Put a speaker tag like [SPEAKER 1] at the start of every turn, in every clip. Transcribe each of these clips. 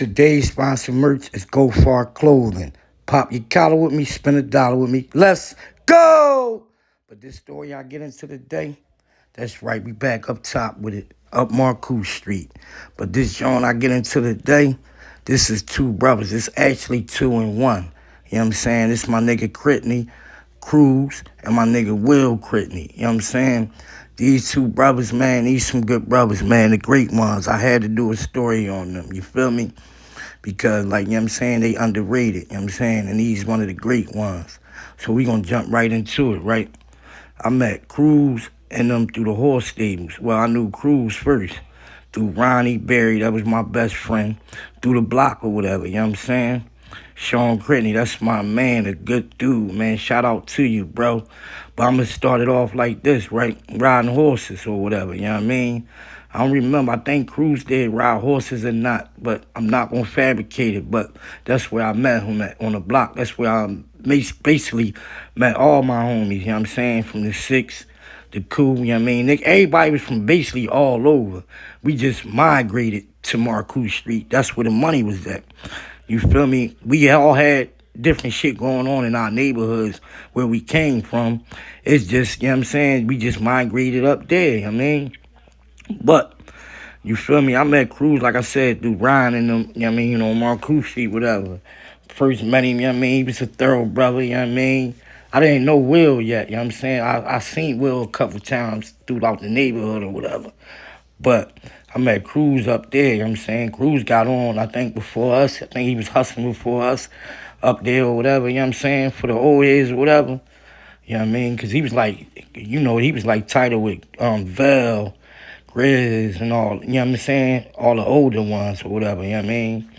[SPEAKER 1] Today's sponsor merch is Go Far Clothing. Pop your collar with me, spend $1 with me. Let's go! But this story I get into today, that's right, we back up top with it, up Marcoux Street. But this joint I get into today, this is two brothers. It's actually two in one. You know what I'm saying? This is my nigga Critney Cruz and my nigga Will Critney. You know what I'm saying? These two brothers, man, these some good brothers, man, the great ones. I had to do a story on them, you feel me? Because, like, you know what I'm saying, they underrated, you know what I'm saying? And he's one of the great ones. So we gonna jump right into it, right? I met Cruz and them through the horse stables. Well, I knew Cruz first. Through Ronnie Berry, that was my best friend. Through the block or whatever, you know what I'm saying? Sean Critney, that's my man, a good dude, man. Shout out to you, bro. But I'm going to start it off like this, right? Riding horses or whatever, you know what I mean? I don't remember. I think Cruz did ride horses or not, but I'm not going to fabricate it. But that's where I met him at, on the block. That's where I basically met all my homies, you know what I'm saying? From the 6, the Cool, you know what I mean? Everybody was from basically all over. We just migrated to Marcoux Street. That's where the money was at. You feel me? We all had different shit going on in our neighborhoods where we came from. It's just, you know what I'm saying, we just migrated up there, you know what I mean? But, you feel me? I met Cruz, like I said, through Ryan and them, you know what I mean, Marcoux Street, whatever. First met him, you know what I mean? He was a thorough brother, you know what I mean? I didn't know Will yet, you know what I'm saying? I seen Will a couple times throughout the neighborhood or whatever. But I met Cruz up there, you know what I'm saying? Cruz got on, I think, before us. I think he was hustling before us up there or whatever, you know what I'm saying? For the old heads or whatever. You know what I mean? Because he was like, he was like tighter with Vel, Grizz, and all, you know what I'm saying? All the older ones or whatever, you know what I mean?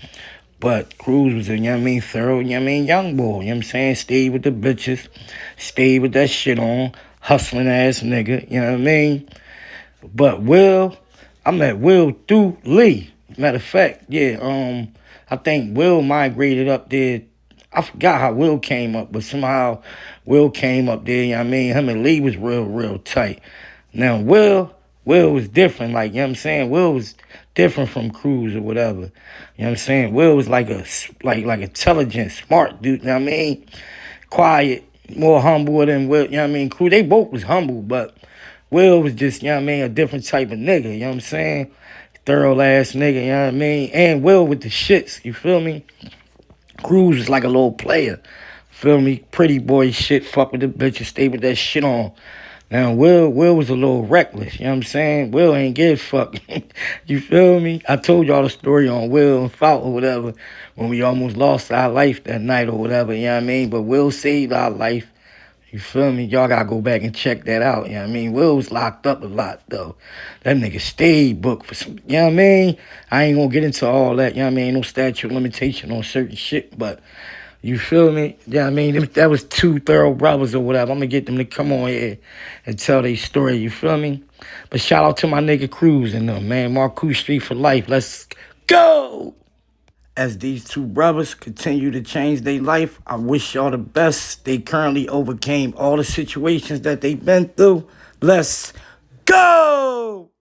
[SPEAKER 1] But Cruz was a, you know what I mean, thorough, you know what I mean, young boy, you know what I'm saying? Stayed with the bitches, stayed with that shit on, hustling ass nigga, you know what I mean? But Will, I met Will through Lee. Matter of fact, yeah, I think Will migrated up there. I forgot how Will came up, but somehow Will came up there, you know what I mean? Him and Lee was real tight. Now, Will was different, like, you know what I'm saying? Will was different from Cruz or whatever. You know what I'm saying? Will was like a, like intelligent, smart dude, you know what I mean? Quiet, more humble than Will, you know what I mean? Cruz, they both was humble, but Will was just, you know what I mean, a different type of nigga, you know what I'm saying? Thorough ass nigga, you know what I mean? And Will with the shits, you feel me? Cruz was like a little player, feel me? Pretty boy shit, fuck with the bitches, stay with that shit on. Now, Will was a little reckless, you know what I'm saying? Will ain't give a fuck, you feel me? I told y'all the story on Will and Fout or whatever, when we almost lost our life that night or whatever, you know what I mean? But Will saved our life. You feel me? Y'all gotta go back and check that out, you know what I mean? Will was locked up a lot, though. That nigga stayed booked for some, you know what I mean? I ain't gonna get into all that, you know what I mean? No statute of limitation on certain shit, but you feel me? You know what I mean? That was two thorough brothers or whatever. I'm gonna get them to come on here and tell their story, you feel me? But shout out to my nigga Cruz and them, man. Marcoux Street for life. Let's go! As these two brothers continue to change their life, I wish y'all the best. They currently overcame all the situations that they've been through. Let's go!